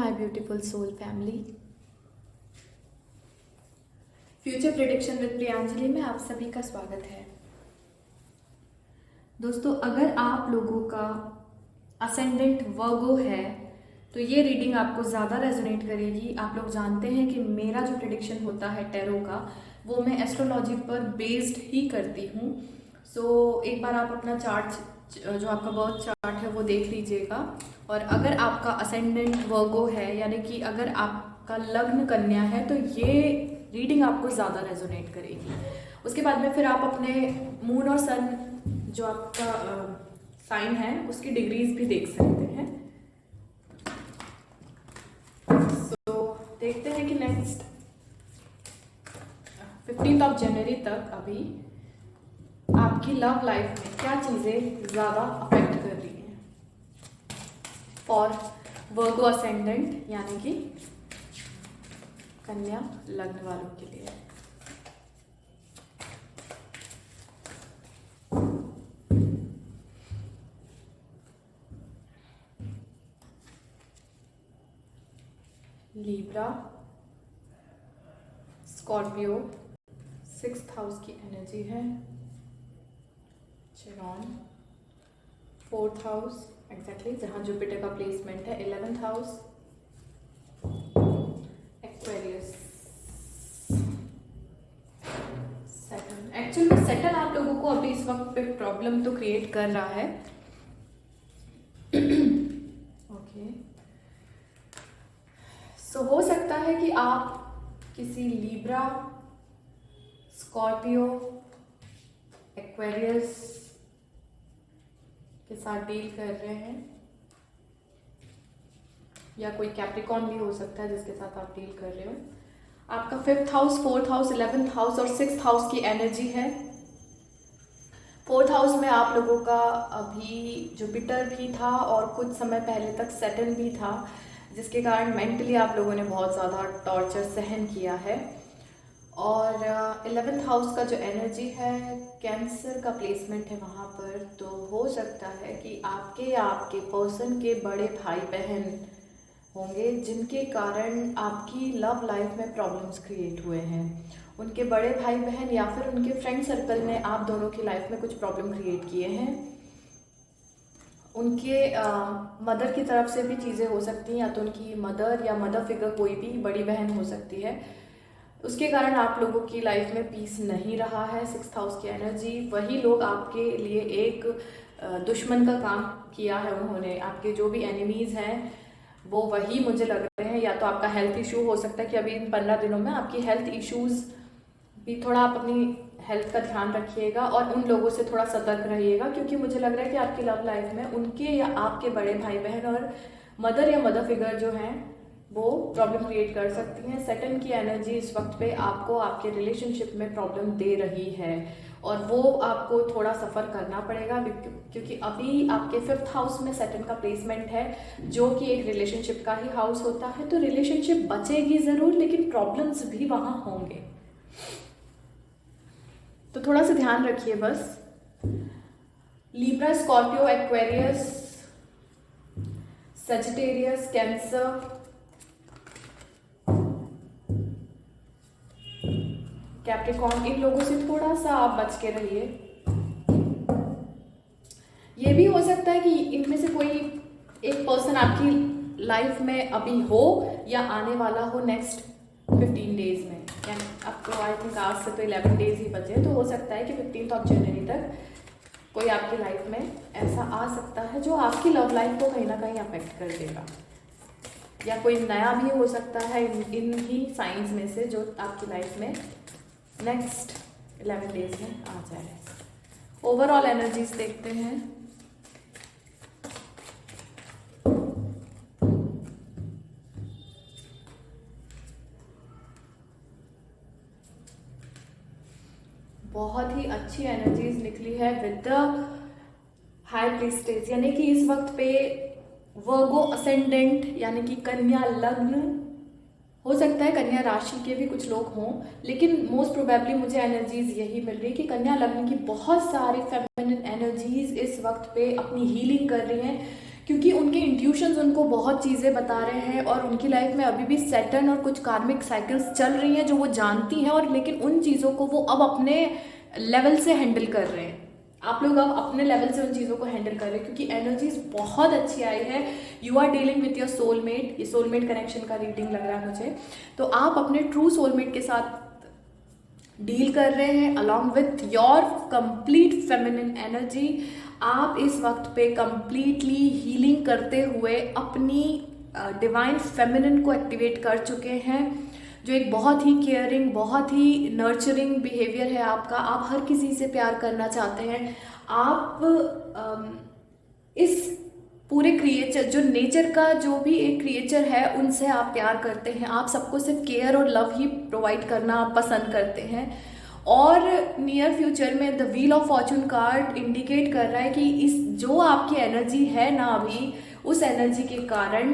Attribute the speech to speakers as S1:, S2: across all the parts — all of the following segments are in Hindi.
S1: my beautiful soul family. Future prediction with Priyanjali में आप सभी का स्वागत है। दोस्तों, अगर आप लोगों का असेंडेंट वर्गो है तो ये रीडिंग आपको ज़्यादा रेजोनेट करेगी। आप लोग जानते हैं कि मेरा जो प्रिडिक्शन होता है टैरो का, वो मैं एस्ट्रोलॉजी पर बेस्ड ही करती हूँ। सो एक बार आप अपना चार्ट, जो आपका बर्थ चार्ट है, वो देख लीजिएगा। और अगर आपका असेंडेंट वर्गो है, यानी कि अगर आपका लग्न कन्या है, तो ये रीडिंग आपको ज़्यादा रेजोनेट करेगी। उसके बाद में फिर आप अपने मून और सन, जो आपका साइन है, उसकी डिग्रीज भी देख सकते हैं। सो देखते हैं कि नेक्स्ट 15 जनवरी तक अभी आपकी लव लाइफ में क्या चीज़ें ज़्यादा अफेक्ट कर रही हैं फॉर वर्गो असेंडेंट, यानी कि कन्या लग्न वालों के लिए। लीब्रा, स्कॉर्पियो, 6th हाउस की एनर्जी है। चिरॉन, 4th हाउस एग्जैक्टली, जहाँ जुपिटर का प्लेसमेंट है। 11th house, Aquarius, Saturn. Actual में सैटर्न आप लोगों को अभी इस वक्त पे प्रॉब्लम तो क्रिएट कर रहा है। ओके, सो हो सकता है कि आप किसी लीब्रा, स्कॉर्पियो, एक्वेरियस के साथ डील कर रहे हैं, या कोई कैप्रिकॉन भी हो सकता है जिसके साथ आप डील कर रहे हो। आपका 5th house, 4th house, 11th house और 6th हाउस की एनर्जी है। 4th हाउस में आप लोगों का अभी जुपिटर भी था और कुछ समय पहले तक सैटर्न भी था, जिसके कारण मेंटली आप लोगों ने बहुत ज़्यादा टॉर्चर सहन किया है। और 11th हाउस का जो एनर्जी है, कैंसर का प्लेसमेंट है वहाँ पर। तो हो सकता है कि आपके या आपके पर्सन के बड़े भाई बहन होंगे जिनके कारण आपकी लव लाइफ में प्रॉब्लम्स क्रिएट हुए हैं। उनके बड़े भाई बहन या फिर उनके फ्रेंड सर्कल ने आप दोनों की लाइफ में कुछ प्रॉब्लम क्रिएट किए हैं। उनके मदर की तरफ से भी चीज़ें हो सकती हैं, या तो उनकी मदर या मदर फिगर कोई भी बड़ी बहन हो सकती है। उसके कारण आप लोगों की लाइफ में पीस नहीं रहा है। 6th हाउस की एनर्जी, वही लोग आपके लिए एक दुश्मन का काम किया है उन्होंने। आपके जो भी एनिमीज़ हैं वो वही मुझे लग रहे हैं। या तो आपका हेल्थ इशू हो सकता है कि अभी इन 15 दिनों में आपकी हेल्थ इश्यूज़ भी, थोड़ा आप अपनी हेल्थ का ध्यान रखिएगा और उन लोगों से थोड़ा सतर्क रहिएगा, क्योंकि मुझे लग रहा है कि आपकी लव लाइफ में उनके या आपके बड़े भाई बहन और मदर या मदर फिगर जो हैं वो प्रॉब्लम क्रिएट कर सकती हैं। सैटर्न की एनर्जी इस वक्त पे आपको आपके रिलेशनशिप में प्रॉब्लम दे रही है और वो आपको थोड़ा सफ़र करना पड़ेगा, क्योंकि अभी आपके 5th हाउस में सैटर्न का प्लेसमेंट है, जो कि एक रिलेशनशिप का ही हाउस होता है। तो रिलेशनशिप बचेगी ज़रूर, लेकिन प्रॉब्लम्स भी वहाँ होंगे, तो थोड़ा सा ध्यान रखिए बस। Libra, Scorpio, Aquarius, Sagittarius, cancer, Capricorn, इन लोगों से थोड़ा सा आप बच के रहिए। ये भी हो सकता है कि इनमें से कोई एक पर्सन आपकी लाइफ में अभी हो या आने वाला हो नेक्स्ट 15 डेज में। यानी आपको आई थिंक आज से तो 11 डेज ही बचे, तो हो सकता है कि 15 जनवरी तक कोई आपकी लाइफ में ऐसा आ सकता है जो आपकी लव लाइफ को कहीं ना कहीं अफेक्ट कर देगा, या कोई नया भी हो सकता है इन ही साइंस में से जो आपकी लाइफ में नेक्स्ट 11 डेज में आ जाए। ओवरऑल एनर्जीज देखते हैं। बहुत ही अच्छी एनर्जीज निकली है विद द हाई प्रीस्टेस, यानी कि इस वक्त पे वर्गो असेंडेंट, यानी कि कन्या लग्न हो सकता है, कन्या राशि के भी कुछ लोग हों, लेकिन मोस्ट प्रोबेबली मुझे एनर्जीज यही मिल रही है कि कन्या लग्न की बहुत सारी फेमिनिन एनर्जीज इस वक्त पे अपनी हीलिंग कर रही हैं, क्योंकि उनके इंट्यूशंस उनको बहुत चीज़ें बता रहे हैं और उनकी लाइफ में अभी भी सैटर्न और कुछ कार्मिक साइकिल्स चल रही हैं जो वो जानती हैं, और लेकिन उन चीज़ों को वो अब अपने लेवल से हैंडल कर रहे हैं। आप लोग अब अपने लेवल से उन चीज़ों को हैंडल कर रहे हैं क्योंकि एनर्जीज बहुत अच्छी आई है। You are dealing with your soulmate, ये सोलमेट कनेक्शन का रीडिंग लग रहा है मुझे। तो आप अपने ट्रू सोलमेट के साथ डील कर रहे हैं along with your complete feminine energy. आप इस वक्त पे कंप्लीटली हीलिंग करते हुए अपनी डिवाइन फेमिनिन को एक्टिवेट कर चुके हैं, जो एक बहुत ही केयरिंग, बहुत ही नर्चरिंग बिहेवियर है आपका। आप हर किसी से प्यार करना चाहते हैं। आप इस पूरे क्रिएचर, जो नेचर का जो भी एक क्रिएचर है, उनसे आप प्यार करते हैं। आप सबको सिर्फ केयर और लव ही प्रोवाइड करना आप पसंद करते हैं। और नियर फ्यूचर में the wheel of Fortune card indicate कर रहा है कि इस जो आपकी एनर्जी है ना अभी, उस एनर्जी के कारण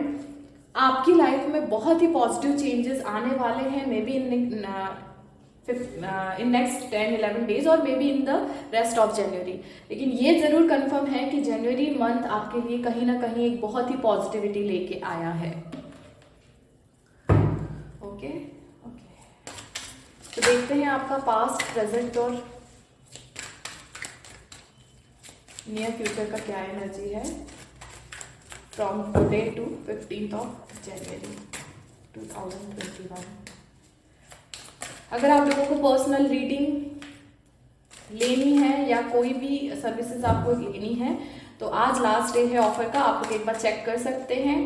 S1: आपकी लाइफ में बहुत ही पॉजिटिव चेंजेस आने वाले हैं। Maybe in next 10-11 days और maybe in the rest of January. लेकिन ये ज़रूर कंफर्म है कि जनवरी मंथ आपके लिए कहीं ना कहीं एक बहुत ही पॉजिटिविटी लेके आया है। ओके ओके, तो देखते हैं आपका पास्ट, प्रेजेंट और नियर फ्यूचर का क्या एनर्जी है from today to 15th of January 2021। अगर आप लोगों को पर्सनल रीडिंग लेनी है या कोई भी सर्विसेज आपको लेनी है तो आज लास्ट डे है ऑफर का, आप लोग एक बार चेक कर सकते हैं।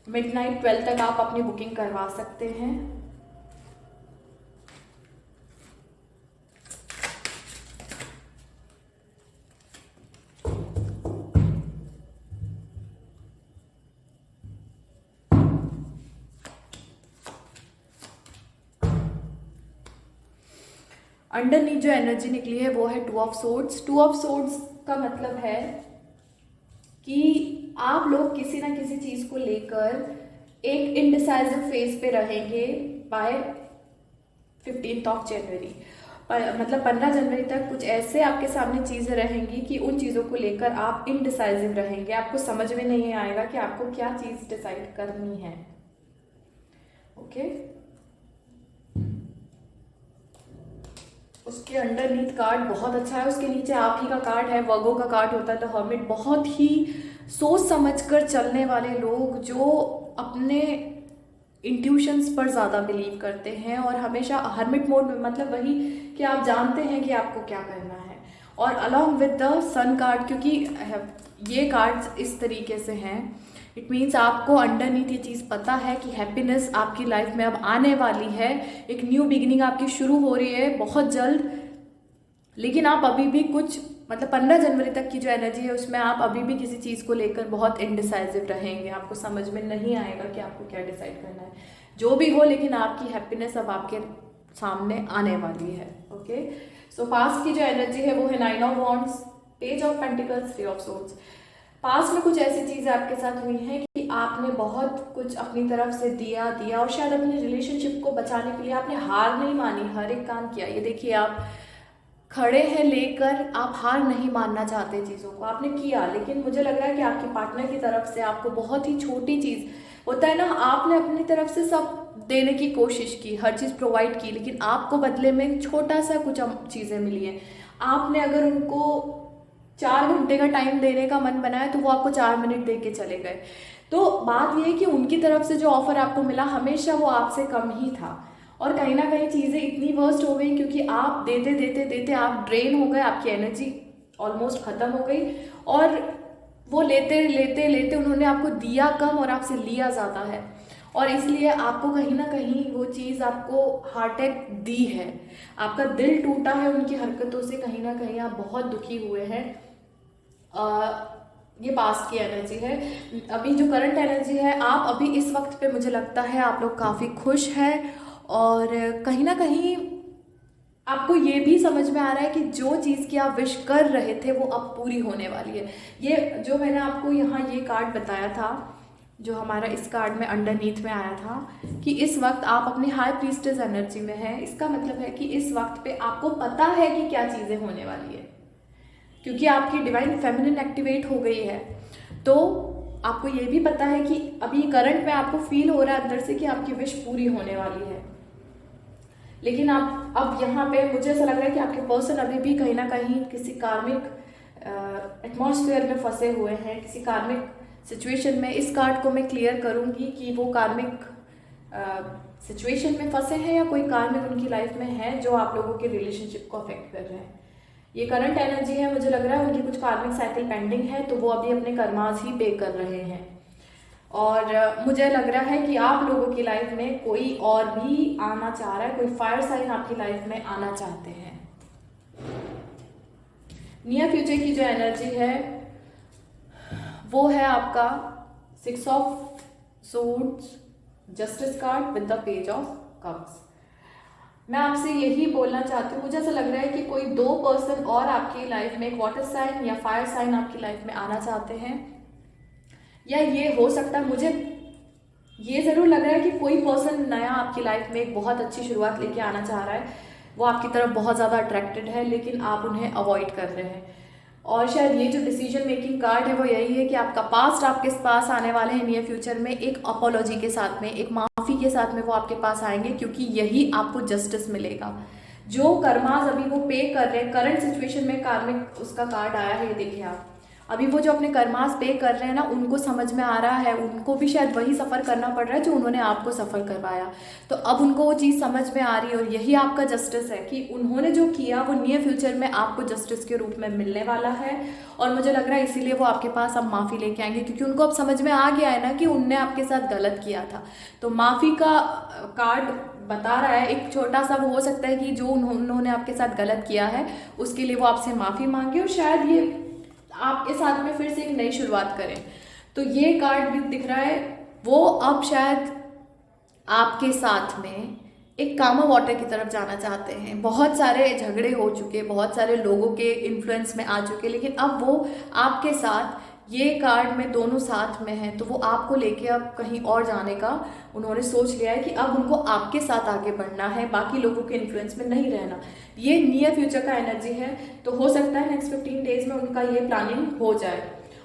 S1: मिडनाइट 12 तक आप अपनी बुकिंग करवा सकते हैं। अंडरनीथ जो एनर्जी निकली है वो है 2 ऑफ सोर्ड्स। 2 ऑफ सोर्ड्स का मतलब है कि आप लोग किसी ना किसी चीज़ को लेकर एक इनडिसाइसिव फेज पे रहेंगे बाय 15th ऑफ जनवरी। मतलब 15 जनवरी तक कुछ ऐसे आपके सामने चीज़ें रहेंगी कि उन चीज़ों को लेकर आप इनडिसाइसिव रहेंगे। आपको समझ में नहीं आएगा कि आपको क्या चीज़ डिसाइड करनी है। ओके, उसके अंडरनीथ कार्ड बहुत अच्छा है। उसके नीचे आप ही का कार्ड है, वर्गो का कार्ड होता है द हर्मिट। बहुत ही सोच समझकर चलने वाले लोग जो अपने इंट्यूशंस पर ज़्यादा बिलीव करते हैं और हमेशा हर्मिट मोड में, मतलब वही कि आप जानते हैं कि आपको क्या करना है। और along with the sun card, क्योंकि ये कार्ड्स इस तरीके से हैं, इट मीन्स आपको अंडरनीथ ये चीज़ पता है कि हैप्पीनेस आपकी लाइफ में अब आने वाली है। एक न्यू बिगिनिंग आपकी शुरू हो रही है बहुत जल्द। लेकिन आप अभी भी कुछ, मतलब 15 जनवरी तक की जो एनर्जी है उसमें आप अभी भी किसी चीज़ को लेकर बहुत इनडिसाइसिव रहेंगे। आपको समझ में नहीं आएगा कि आपको क्या डिसाइड करना है। जो भी हो, लेकिन आपकी हैप्पीनेस अब आपके सामने आने वाली है। ओके, सो पास्ट की जो एनर्जी है वो है 9 of wands, page of pentacles, 3 of swords. Past में कुछ ऐसी चीज़ें आपके साथ हुई हैं कि आपने बहुत कुछ अपनी तरफ से दिया और शायद अपने रिलेशनशिप को बचाने के लिए आपने हार नहीं मानी, हर एक काम किया। ये देखिए, आप खड़े हैं लेकर, आप हार नहीं मानना चाहते, चीज़ों को आपने किया। लेकिन मुझे लग रहा है कि आपके पार्टनर की तरफ से आपको बहुत ही छोटी चीज़ होता है ना, आपने अपनी तरफ से सब देने की कोशिश की, हर चीज़ प्रोवाइड की, लेकिन आपको बदले में छोटा सा कुछ चीज़ें मिली हैं। आपने अगर उनको 4 घंटे का टाइम देने का मन बनाया तो वो आपको 4 मिनट दे के चले गए। तो बात ये है कि उनकी तरफ से जो ऑफर आपको मिला हमेशा वो आपसे कम ही था, और कहीं ना कहीं चीज़ें इतनी वर्स्ट हो गई क्योंकि आप देते देते देते आप ड्रेन हो गए, आपकी एनर्जी ऑलमोस्ट ख़त्म हो गई, और वो लेते लेते लेते उन्होंने आपको दिया कम और आपसे लिया ज़्यादा है, और इसलिए आपको कहीं ना कहीं वो चीज़ आपको हार्ट अटैक दी है। आपका दिल टूटा है उनकी हरकतों से, कहीं ना कहीं आप बहुत दुखी हुए हैं। ये पास्ट की एनर्जी है। अभी जो करंट एनर्जी है, आप अभी इस वक्त पे मुझे लगता है आप लोग काफ़ी खुश हैं, और कहीं ना कहीं आपको ये भी समझ में आ रहा है कि जो चीज़ की आप विश कर रहे थे वो अब पूरी होने वाली है। ये जो मैंने आपको यहाँ ये कार्ड बताया था, जो हमारा इस कार्ड में अंडरनीथ में आया था, कि इस वक्त आप अपनी हाई प्रीस्टेस एनर्जी में हैं। इसका मतलब है कि इस वक्त पे आपको पता है कि क्या चीज़ें होने वाली है। क्योंकि आपकी डिवाइन फेमिनिन एक्टिवेट हो गई है। तो आपको ये भी पता है कि अभी करंट में आपको फील हो रहा है अंदर से कि आपकी विश पूरी होने वाली है, लेकिन आप अब यहाँ पे मुझे ऐसा लग रहा है कि आपके पर्सन अभी भी कहीं ना कहीं किसी कार्मिक एटमॉस्फेयर में फंसे हुए हैं, किसी कार्मिक सिचुएशन में। इस कार्ड को मैं क्लियर करूँगी कि वो कार्मिक सिचुएशन में फंसे हैं या कोई कार्मिक उनकी लाइफ में है जो आप लोगों के रिलेशनशिप को अफेक्ट कर रहे हैं। ये करंट एनर्जी है, मुझे लग रहा है उनकी कुछ कार्मिक साइकिल पेंडिंग है, तो वो अभी अपने कर्मास ही पे कर रहे हैं। और मुझे लग रहा है कि आप लोगों की लाइफ में कोई और भी आना चाह रहा है, कोई फायर साइन आपकी लाइफ में आना चाहते हैं। नियर फ्यूचर की जो एनर्जी है वो है आपका 6 of swords, justice card with the page of cups. मैं आपसे यही बोलना चाहती हूँ, मुझे ऐसा लग रहा है कि कोई 2 पर्सन और आपकी लाइफ में, एक वाटर साइन या फायर साइन आपकी लाइफ में आना चाहते हैं, या ये हो सकता है, मुझे ये ज़रूर लग रहा है कि कोई पर्सन नया आपकी लाइफ में एक बहुत अच्छी शुरुआत लेके आना चाह रहा है। वो आपकी तरफ बहुत ज़्यादा अट्रैक्टेड है, लेकिन आप उन्हें अवॉइड कर रहे हैं। और शायद ये जो डिसीजन मेकिंग कार्ड है वो यही है कि आपका पास्ट आपके पास आने वाले हैं नियर फ्यूचर में, एक अपॉलॉजी के साथ में, एक माफ़ी के साथ में वो आपके पास आएंगे, क्योंकि यही आपको जस्टिस मिलेगा। जो कर्मास अभी वो पे कर रहे हैं, करंट सिचुएशन में कार्मिक उसका कार्ड आया है, ये देखिए आप, अभी वो जो अपने कर्मास पे कर रहे हैं ना, उनको समझ में आ रहा है, उनको भी शायद वही सफ़र करना पड़ रहा है जो उन्होंने आपको सफ़र करवाया। तो अब उनको वो चीज़ समझ में आ रही है, और यही आपका जस्टिस है कि उन्होंने जो किया वो नियर फ्यूचर में आपको जस्टिस के रूप में मिलने वाला है। और मुझे लग रहा है इसीलिए वो आपके पास अब माफ़ी लेके आएंगे, क्योंकि उनको अब समझ में आ गया है ना कि उनने आपके साथ गलत किया था। तो माफ़ी का कार्ड बता रहा है, एक छोटा सा वो हो सकता है कि जो उन्होंने आपके साथ गलत किया है उसके लिए वो आपसे माफ़ी मांगे, और शायद ये आपके साथ में फिर से एक नई शुरुआत करें। तो ये कार्ड भी दिख रहा है, वो अब शायद आपके साथ में एक कामा वाटर की तरफ जाना चाहते हैं। बहुत सारे झगड़े हो चुके, बहुत सारे लोगों के इन्फ्लुएंस में आ चुके, लेकिन अब वो आपके साथ, ये कार्ड में दोनों साथ में हैं, तो वो आपको लेके अब कहीं और जाने का उन्होंने सोच लिया है कि अब उनको आपके साथ आगे बढ़ना है, बाकी लोगों के इन्फ्लुएंस में नहीं रहना। ये नियर फ्यूचर का एनर्जी है, तो हो सकता है नेक्स्ट 15 डेज में उनका ये प्लानिंग हो जाए।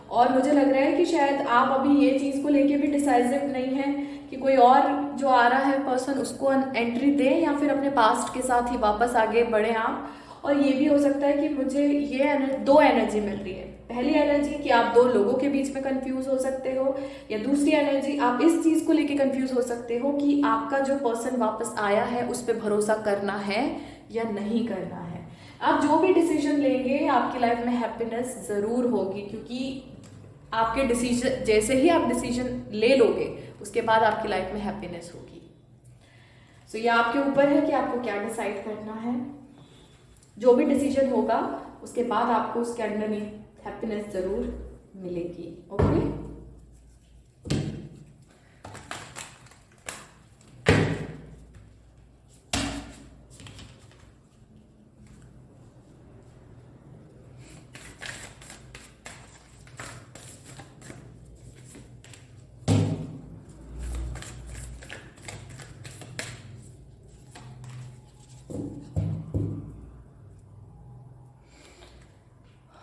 S1: और मुझे लग रहा है कि शायद आप अभी ये चीज़ को लेके भी डिसाइसिव नहीं है कि कोई और जो आ रहा है पर्सन उसको एंट्री दें या फिर अपने पास्ट के साथ ही वापस आगे बढ़ें आप। और ये भी हो सकता है कि मुझे ये दो एनर्जी मिल रही है। पहली एनर्जी कि आप 2 लोगों के बीच में कंफ्यूज हो सकते हो, या दूसरी एनर्जी आप इस चीज़ को लेके कंफ्यूज हो सकते हो कि आपका जो पर्सन वापस आया है उस पर भरोसा करना है या नहीं करना है। आप जो भी डिसीजन लेंगे आपकी लाइफ में हैप्पीनेस ज़रूर होगी, क्योंकि आपके डिसीजन, जैसे ही आप डिसीजन ले लोगे उसके बाद आपकी लाइफ में हैप्पीनेस होगी। सो ये आपके ऊपर है कि आपको क्या डिसाइड करना है। जो भी डिसीजन होगा उसके बाद आपको उसके अंदर हैप्पीनेस ज़रूर मिलेगी। ओके,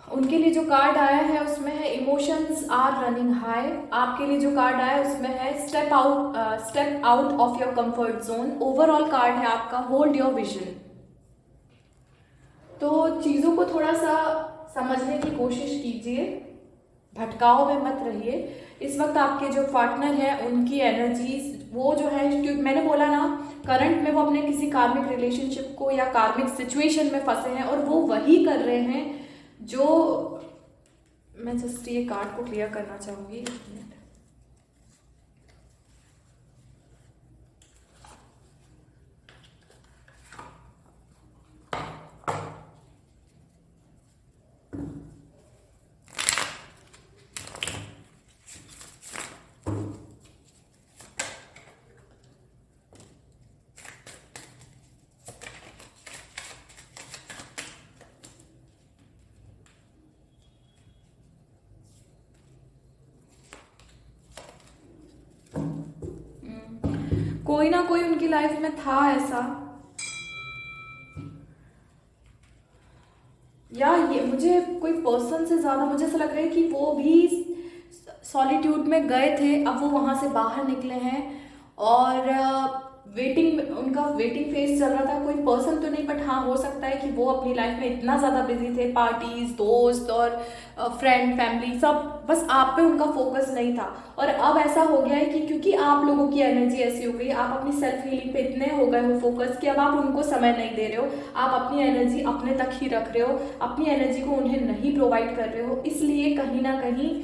S1: उनके लिए जो कार्ड आया है उसमें है इमोशंस आर रनिंग हाई। आपके लिए जो कार्ड आया है उसमें है step out of your comfort zone. Overall card है आपका होल्ड योर विजन। तो चीज़ों को थोड़ा सा समझने की कोशिश कीजिए, भटकाव में मत रहिए। इस वक्त आपके जो पार्टनर है उनकी एनर्जीज वो जो है, मैंने बोला ना करंट में वो अपने किसी कार्मिक रिलेशनशिप को या कार्मिक सिचुएशन में फंसे हैं, और वो वही कर रहे हैं जो मैं जस्ट ये कार्ड को क्लियर करना चाहूँगी। कोई ना कोई उनकी लाइफ में था ऐसा या ये मुझे कोई पर्सन से ज़्यादा मुझे ऐसा लग रहा है कि वो भी सॉलिट्यूड में गए थे, अब वो वहाँ से बाहर निकले हैं और उनका वेटिंग फेज चल रहा था। कोई पर्सन तो नहीं, बट हाँ हो सकता है कि वो अपनी लाइफ में इतना ज़्यादा बिजी थे, पार्टीज, दोस्त और फ्रेंड, फैमिली, सब, बस आप पे उनका फोकस नहीं था। और अब ऐसा हो गया है कि क्योंकि आप लोगों की एनर्जी ऐसी हो गई, आप अपनी सेल्फ हीलिंग पे इतने हो गए हो फोकस कि अब आप उनको समय नहीं दे रहे हो, आप अपनी एनर्जी अपने तक ही रख रहे हो, अपनी एनर्जी को उन्हें नहीं प्रोवाइड कर रहे हो। इसलिए कहीं ना कहीं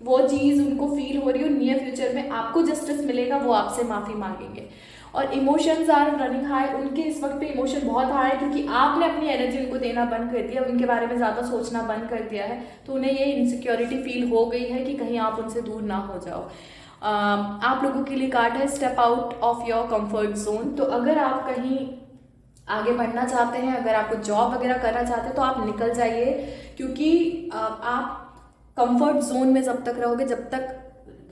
S1: वो चीज़ उनको फील हो रही है, नियर फ्यूचर में आपको जस्टिस मिलेगा, वो आपसे माफ़ी मांगेंगे। और इमोशंस आर रनिंग हाई, उनके इस वक्त पे इमोशन बहुत हाई है क्योंकि आपने अपनी एनर्जी उनको देना बंद कर दिया, उनके बारे में ज़्यादा सोचना बंद कर दिया है, तो उन्हें ये इनसिक्योरिटी फील हो गई है कि कहीं आप उनसे दूर ना हो जाओ। आप लोगों के लिए कार्ड है step out of your comfort zone. तो अगर आप कहीं आगे बढ़ना चाहते हैं, अगर आपको जॉब वगैरह करना चाहते हैं तो आप निकल जाइए, क्योंकि आप कंफर्ट जोन में जब तक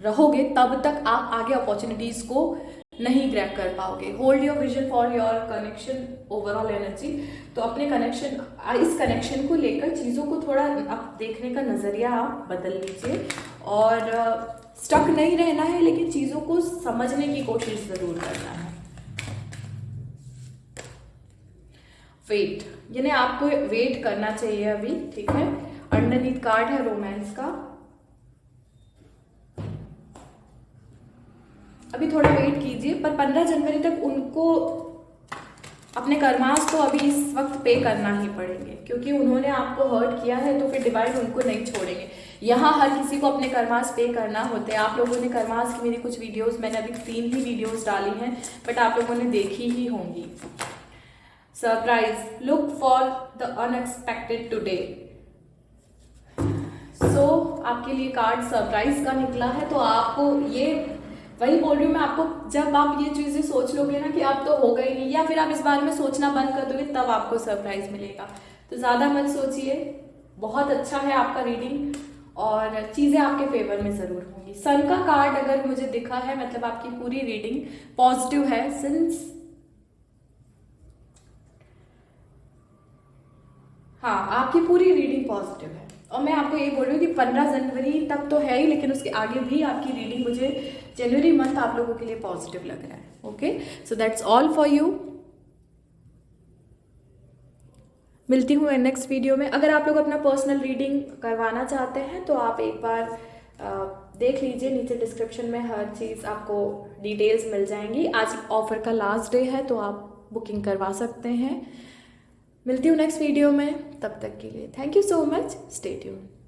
S1: रहोगे तब तक आप आगे अपॉर्चुनिटीज़ को नहीं ग्रैब कर पाओगे। Hold your vision for your connection overall energy. तो अपने इस कनेक्शन को लेकर चीज़ों को थोड़ा आप देखने का नज़रिया आप बदल लीजिए और स्टक नहीं रहना है, लेकिन चीज़ों को समझने की कोशिश ज़रूर करना है। वेट, यानी आपको वेट करना चाहिए अभी, ठीक है। अंडरनीथ कार्ड है रोमांस का। अभी थोड़ा वेट कीजिए, पर 15 जनवरी तक उनको अपने कर्मास तो अभी इस वक्त पे करना ही पड़ेंगे, क्योंकि उन्होंने आपको हर्ट किया है, तो फिर डिवाइन उनको नहीं छोड़ेंगे। यहाँ हर किसी को अपने कर्मास पे करना होते हैं। आप लोगों ने कर्मास की मेरी कुछ वीडियोस, मैंने अभी 3 ही वीडियोस डाली हैं, बट आप लोगों ने देखी ही होंगी। Surprise, look for the unexpected today. So आपके लिए कार्ड सरप्राइज का निकला है, तो आपको ये वही बोल रही हूँ मैं आपको, जब आप ये चीज़ें सोच लोगे ना कि आप तो हो गई नहीं, या फिर आप इस बारे में सोचना बंद कर दोगे, तब आपको सरप्राइज मिलेगा। तो ज़्यादा मत सोचिए, बहुत अच्छा है आपका रीडिंग और चीज़ें आपके फेवर में ज़रूर होंगी। सन का कार्ड अगर मुझे दिखा है, मतलब आपकी पूरी रीडिंग पॉजिटिव है, सिंस हाँ आपकी पूरी रीडिंग पॉजिटिव है। और मैं आपको ये बोल रही हूँ कि 15 जनवरी तक तो है ही, लेकिन उसके आगे भी आपकी रीडिंग मुझे जनवरी मंथ आप लोगों के लिए पॉजिटिव लग रहा है। Okay, so that's all for you. मिलती हूँ नेक्स्ट वीडियो में। अगर आप लोग अपना पर्सनल रीडिंग करवाना चाहते हैं तो आप एक बार देख लीजिए, नीचे डिस्क्रिप्शन में हर चीज़ आपको डिटेल्स मिल जाएंगी। आज ऑफर का लास्ट डे है, तो आप बुकिंग करवा सकते हैं। मिलती हूँ नेक्स्ट वीडियो में, तब तक के लिए thank you so much, stay tuned.